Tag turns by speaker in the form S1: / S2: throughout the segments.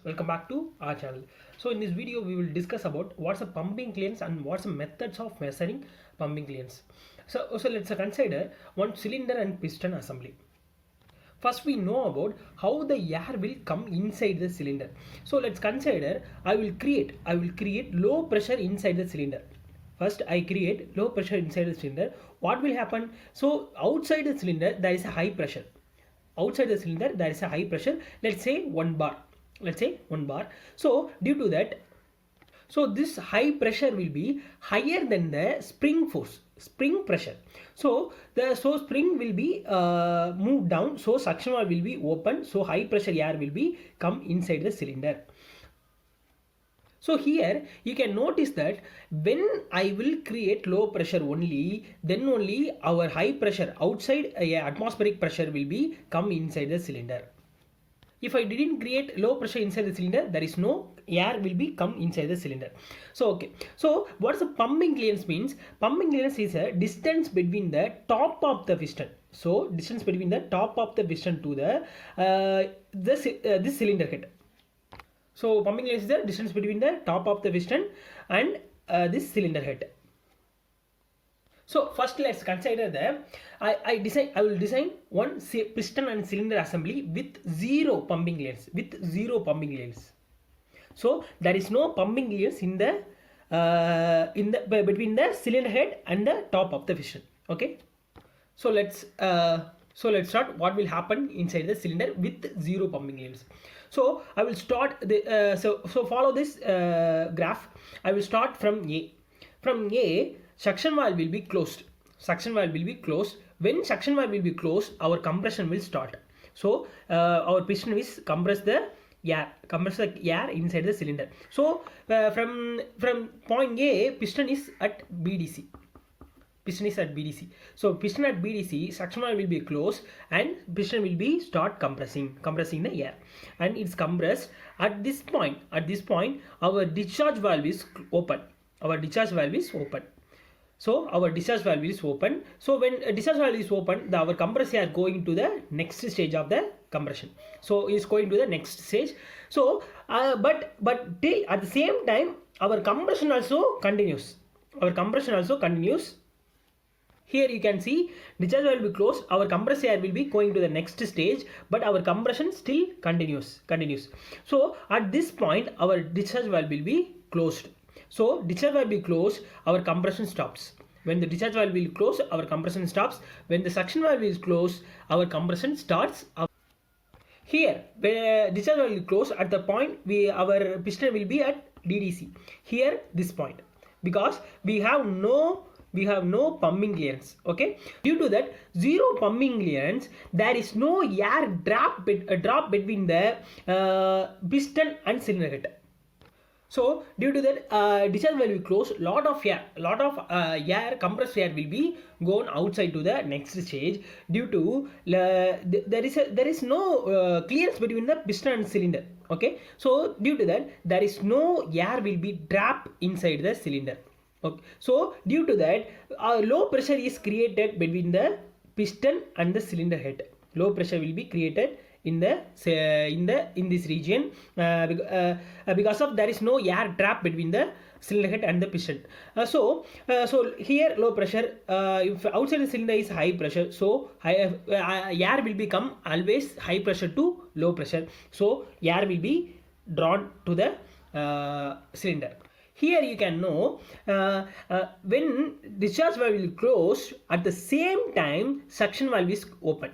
S1: welcome back to our channel. So in this video we will discuss about what's a pumping clearance and what's the methods of measuring pumping clearance. So let's consider one cylinder and piston assembly. First we know about how the air will come inside the cylinder. So let's consider I will create low pressure inside the cylinder. First I create low pressure inside the cylinder. What will happen? So outside the cylinder there is a high pressure. Outside the cylinder there is a high pressure, let's say 1 bar. So due to that, so this high pressure will be higher than the spring pressure. So spring will be moved down, so suction valve will be open, so high pressure air will be come inside the cylinder. So here you can notice that when I will create low pressure only, then only our high pressure outside atmospheric pressure will be come inside the cylinder. If I didn't create low pressure inside the cylinder, there is no air will be come inside the cylinder. So okay, so what's the pumping clearance means? Pumping clearance is a distance between the top of the piston. So distance between the top of the piston to the this cylinder head. So pumping clearance is the distance between the top of the piston and this cylinder head. So first let's consider the I will design one piston and cylinder assembly with zero pumping clearance. So there is no pumping clearance in the between the cylinder head and the top of the piston. Okay. So let's start what will happen inside the cylinder with zero pumping clearance. So I will start the so follow this graph. I will start from A. From A, suction valve will be closed. When suction valve will be closed, our compression will start. So our piston is compress the air inside the cylinder. So from point A, piston is at BDC. So piston at BDC, suction valve will be closed and piston will be start compressing the air, and it's compressed. At this point our discharge valve is open. So our discharge valve is open. So when a discharge valve is open, our compressed air going to the next stage of the compression. So it's going to the next stage. So but till at the same time our compression also continues. Here you can see discharge valve will be closed, our compressed air will be going to the next stage, but our compression still continues. So at this point our discharge valve will be closed. So discharge valve will be closed, our compression stops. When the discharge valve will close, our compression stops. When the suction valve is closed, our compression starts. Here, when discharge valve will close, at the point our piston will be at DDC. Here, this point, because we have no pumping clearance. Okay, due to that zero pumping clearance, there is no air drop between the piston and cylinder head. So due to that discharge valve will close, lot of air, compressed air will be gone outside to the next stage. Due to there is no clearance between the piston and cylinder. Okay, so due to that there is no air will be trapped inside the cylinder. Okay, so due to that low pressure is created between the piston and the cylinder head. Low pressure will be created in this region because of there is no air trap between the cylinder head and the piston. So here low pressure, if outside the cylinder is high pressure, so air will become always high pressure to low pressure, so air will be drawn to the cylinder. Here you can know when discharge valve will close, at the same time suction valve is open.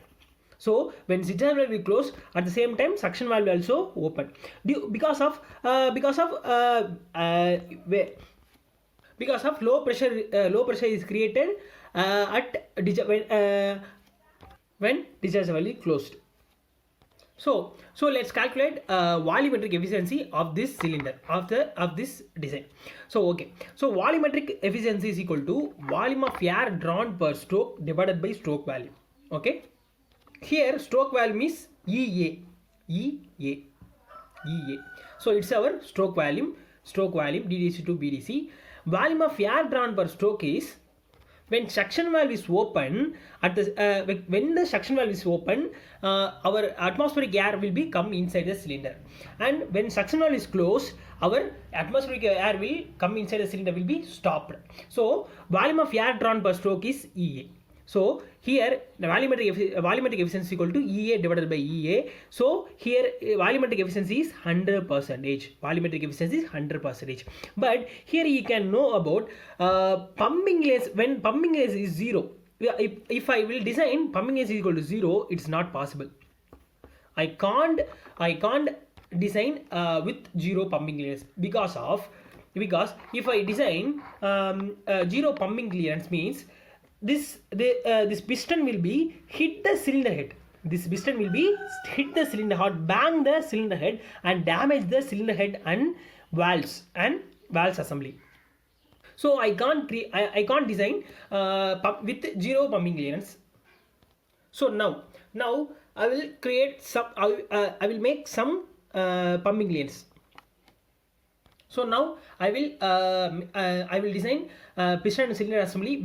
S1: So when discharge valve will close, at the same time suction valve will also open. Because of low pressure is created when discharge valve is closed. So let's calculate volumetric efficiency of this cylinder of this design. So okay, so volumetric efficiency is equal to volume of air drawn per stroke divided by stroke volume. Okay, here stroke volume is EA. So it's our stroke volume DDC to BDC. Volume of air drawn per stroke is when suction valve is open, when the suction valve is open, our atmospheric air will be come inside the cylinder, and when suction valve is closed, our atmospheric air will come inside the cylinder, will be stopped. So volume of air drawn per stroke is EA. So here the volumetric efficiency equal to EA divided by EA. So here volumetric efficiency is 100%. Volumetric efficiency is 100%. But here you can know about pumping clearance. When pumping clearance is 0, if I will design pumping clearance is equal to 0, it's not possible. I can't design with 0 pumping clearance because if I design 0 pumping clearance means this piston will be hit the cylinder head. This piston will be hit the cylinder head, bang the cylinder head, and damage the cylinder head and valves assembly. So I can't design with 0 pumping clearance. So now I will create some. I will make some pumping clearance. So now I will design piston and cylinder assembly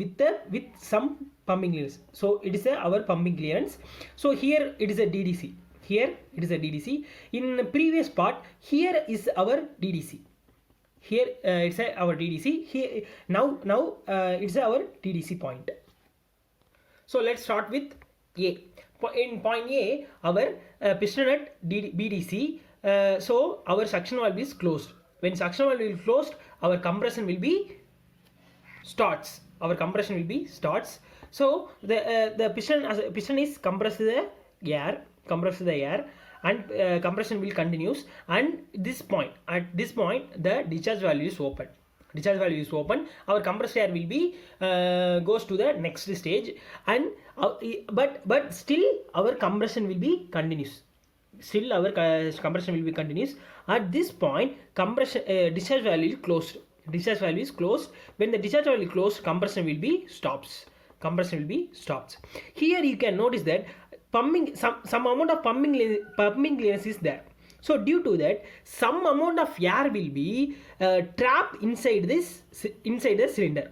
S1: with some pumping clearance. So it is our pumping clearance. So here it is a DDC. Here it is a DDC. In previous part, here is our DDC. Here it's our DDC. Here now it's our DDC point. So let's start with A. In point A, our piston at BDC. So our suction valve is closed. When suction valve will closed, our compression will be starts. So the piston is compressed the air, and compression will continues. And at this point, the discharge valve is open. Our compressed air will be goes to the next stage, and but still our compression will be continuous. At this point, discharge valve is closed. When the discharge valve is closed, compression will be stops. Here you can notice that some amount of pumping clearance is there. So due to that, some amount of air will be trapped inside the cylinder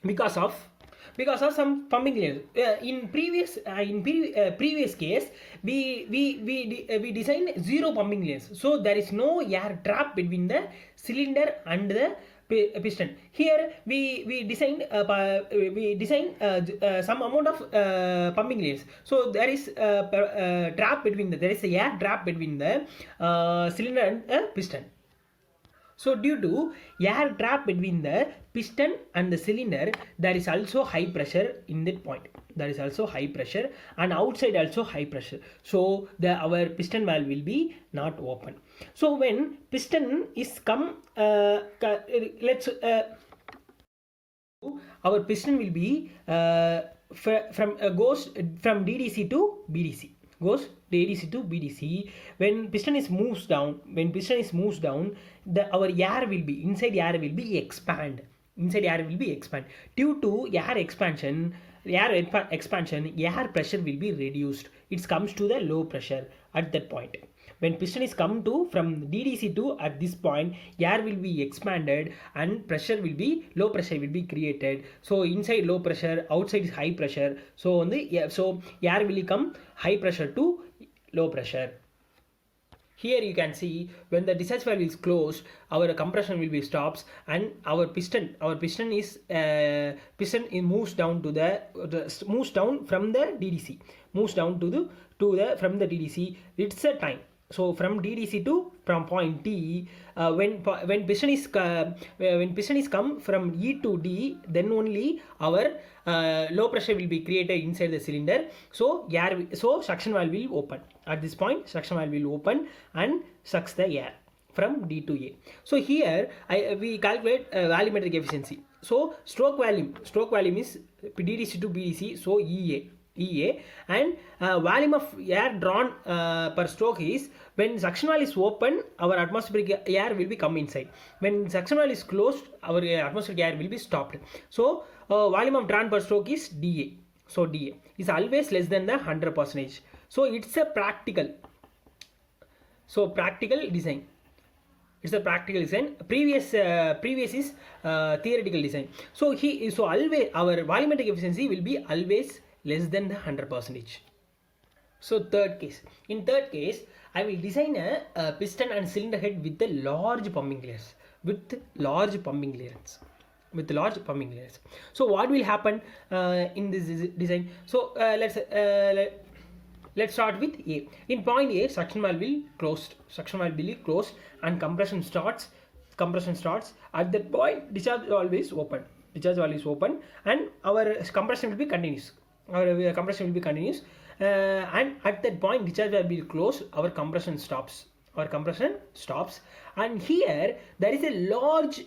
S1: because of some pumping clearance. In previous case, we designed 0 pumping clearance, so there is no air trap between the cylinder and the piston. Here we designed some amount of pumping clearance, so there is a trap between there is a air trap between the cylinder and piston. So due to air trap between the piston and the cylinder, there is also high pressure in that point. And outside also high pressure. So our piston valve will be not open. So when piston is come, our piston will be goes from DDC to BDC. When piston is moves down, our air will be expand. Due to air expansion, air pressure will be reduced. It comes to the low pressure at that point. When piston is come to from DDC to at this point, air will be expanded and low pressure will be created. So inside low pressure, outside is high pressure. So air will come high pressure to low pressure. Here you can see when the discharge valve is closed, our compression will be stops, and our piston moves down from the DDC, from the DDC. It's a time. So from DDC to from point T, when piston is come from E to D, then only our low pressure will be created inside the cylinder. So suction valve will open. At this point, suction valve will open and sucks the air from D to A. So here we calculate volumetric efficiency. So stroke volume is DDC to BDC. So EA, and volume of air drawn per stroke is when suction valve is open, our atmospheric air will be come inside. When suction valve is closed, our atmospheric air will be stopped. So volume of drawn per stroke is DA. So DA is always less than the 100%. So it's a practical design. It's a practical design. Previous is theoretical design. So always our volumetric efficiency will be always less than the 100%. So third case. In third case, I will design a piston and cylinder head with a large pumping clearance. So what will happen in this design? So let's start with A. In point A, suction valve will be closed and compression starts. At that point, discharge valve is open. And our compression will be continuous. And at that point, discharge valve will close. Our compression stops. And here there is a large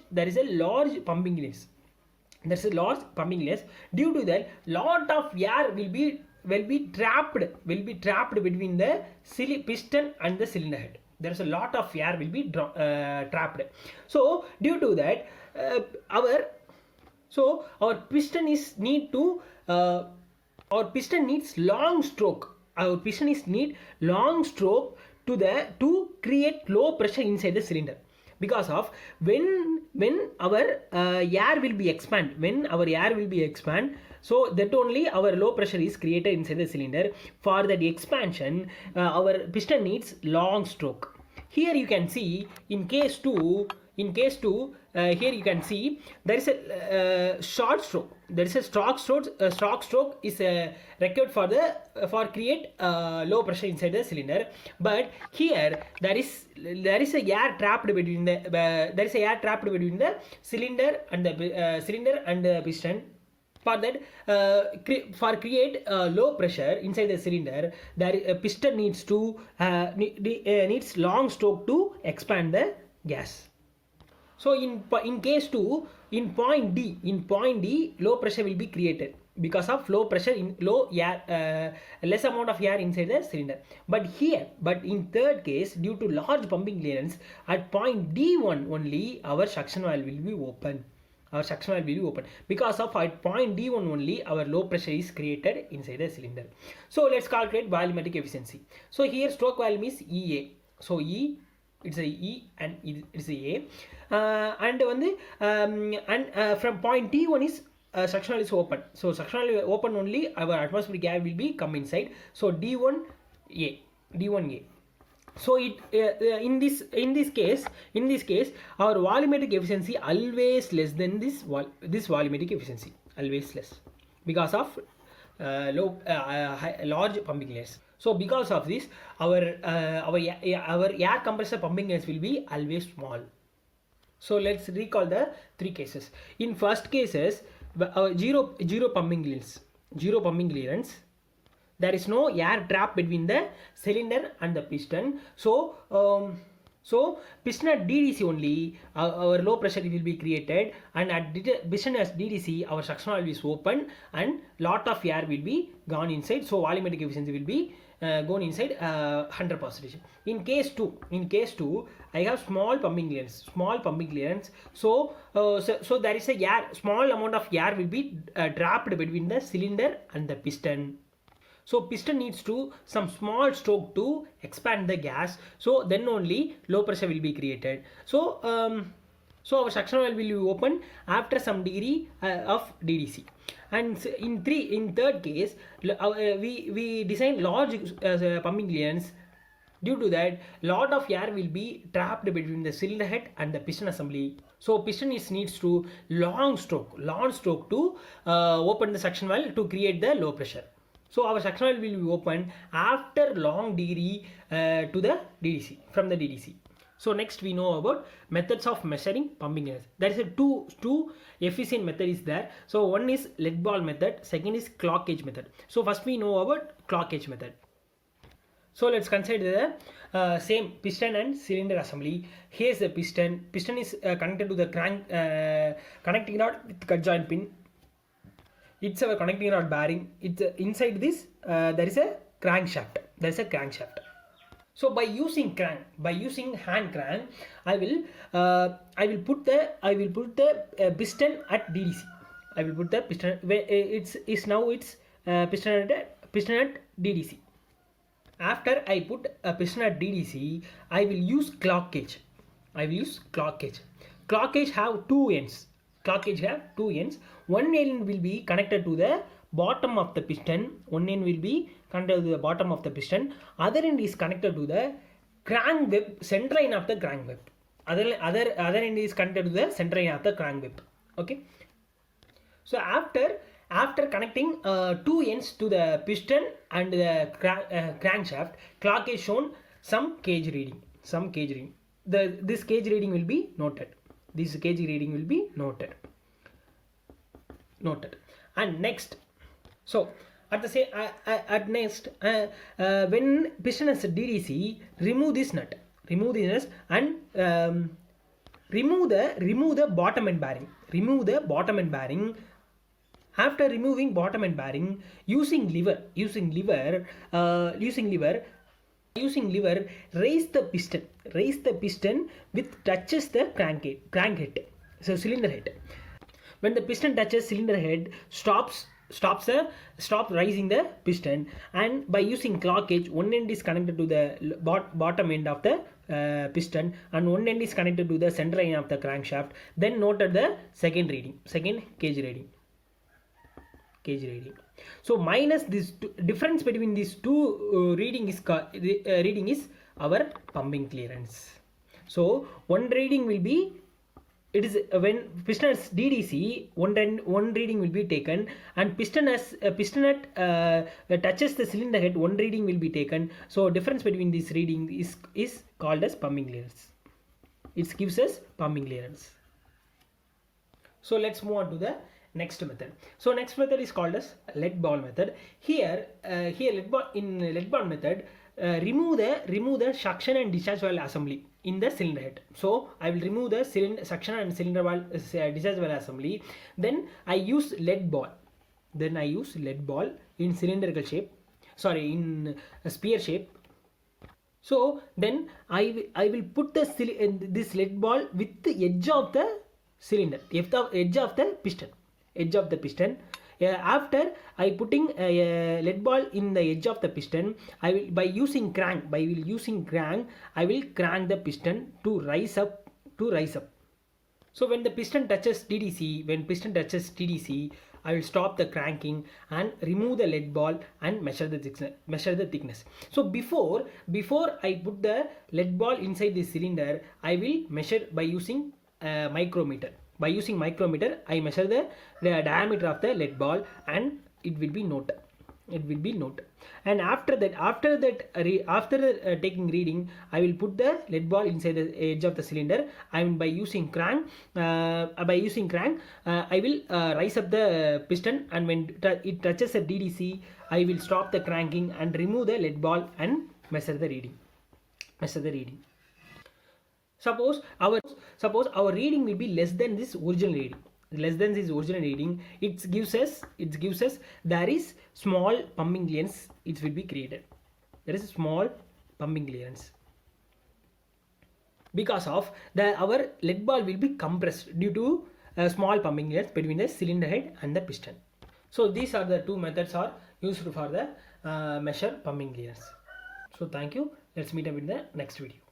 S1: pumping release. Due to that, lot of air will be trapped between the piston and the cylinder head. There is a lot of air will be trapped. So due to that, our piston needs long stroke. To create low pressure inside the cylinder, because of when our air will be expand, so that only our low pressure is created inside the cylinder. For that expansion, our piston needs long stroke. Here you can see in case 2, here you can see there is a short stroke. There is a stroke stroke is required for create low pressure inside the cylinder. But here there is a air trapped between the cylinder and the piston. For that, for create low pressure inside the cylinder, piston needs long stroke to expand the gas. So in case 2, in point D, low pressure will be created because of less amount of air inside the cylinder. But in third case, due to large pumping clearance, at point D1 only our suction valve will be open. Because of at point D1 only our low pressure is created inside the cylinder. So let's calculate volumetric efficiency. So here stroke volume is EA. So it's a E and it's a A. From point D1 is suction valve is open. So suction valve open only our atmospheric air will be come inside. So D1A. So in this case our volumetric efficiency always less than this volumetric efficiency, always less, because of large pumping clearance. So because of this, our air compressor pumping clearance will be always small. So let's recall the three cases. In first cases, zero pumping clearance. There is no air trap between the cylinder and the piston. So piston at DDC only our low pressure will be created, and at piston as DDC our suction valve is open and lot of air will be gone inside. So volumetric efficiency will be gone inside 100%. In case 2, I have small pumping clearance. So there is a small amount of air will be trapped between the cylinder and the piston. So piston needs some small stroke to expand the gas. So then only low pressure will be created. So our suction valve will be open after some degree of DDC. And in third case, we design large pumping clearance. Due to that, lot of air will be trapped between the cylinder head and the piston assembly. So piston needs long stroke to open the suction valve to create the low pressure. So our suction valve will be opened after long degree to the DDC, from the DDC. So next we know about methods of measuring pumping clearance. There is a two efficient method is there. So one is lead ball method, second is clock gauge method. So first we know about clock gauge method. So let's consider the same piston and cylinder assembly. Here's the piston. Piston is connected to the crank connecting rod with cut joint pin. It's a connecting rod bearing. It's inside this there is a crankshaft. So by using hand crank, I will put the piston at DDC. I will put the piston where it's piston at DDC. After I put a piston at DDC, I will use clock gauge. I will use clock gauge. Clock gauge have two ends. Clock gauge have two ends. One end will be connected to the bottom of the piston. One end will be connected to the bottom of the piston. Other end is connected to the crank web, center line of the crank web. Other end is connected to the center line of the crank web. Okay. So after connecting two ends to the piston and the crankshaft, clock is shown some gauge reading. This gauge reading will be noted. And next, so at the same when piston has a DDC, remove this nut and remove the bottom end bearing. After removing bottom end bearing, using lever, raise the piston with touches the crankhead, so cylinder head. When the piston touches cylinder head, stops rising the piston, and by using clock gauge, one end is connected to the bottom end of the piston and one end is connected to the center line of the crankshaft. Then noted the second gauge reading. So minus this difference between these two reading is our pumping clearance. So one reading will be, it is when piston has DDC, one reading will be taken, and piston at touches the cylinder head, one reading will be taken. So difference between this reading is called as pumping clearance. It gives us pumping clearance. So let's move on to the next method. So next method is called as lead ball method. Here lead ball method, remove the suction and discharge valve assembly in the cylinder head. So I will remove the suction and cylinder valve discharge valve assembly. Then I use lead ball. In cylindrical shape. In spear shape. So then I will put this lead ball with the edge of the cylinder, edge of the piston. After I putting a lead ball in the edge of the piston, I will by using crank I will crank the piston to rise up. So when the piston touches TDC, I will stop the cranking and remove the lead ball and measure the thickness. So before I put the lead ball inside the cylinder, I will measure by using micrometer. By using micrometer, I measure the diameter of the lead ball and it will be noted. And after taking reading, I will put the lead ball inside the edge of the cylinder. And by using crank, I will rise up the piston, and when it touches the DDC, I will stop the cranking and remove the lead ball and measure the reading. Suppose our reading will be less than this original reading. It gives us there is small pumping clearance. It will be created. There is a small pumping clearance because of our lead ball will be compressed due to a small pumping clearance between the cylinder head and the piston. So these are the two methods are used for the measure pumping clearance. So thank you. Let's meet up in the next video.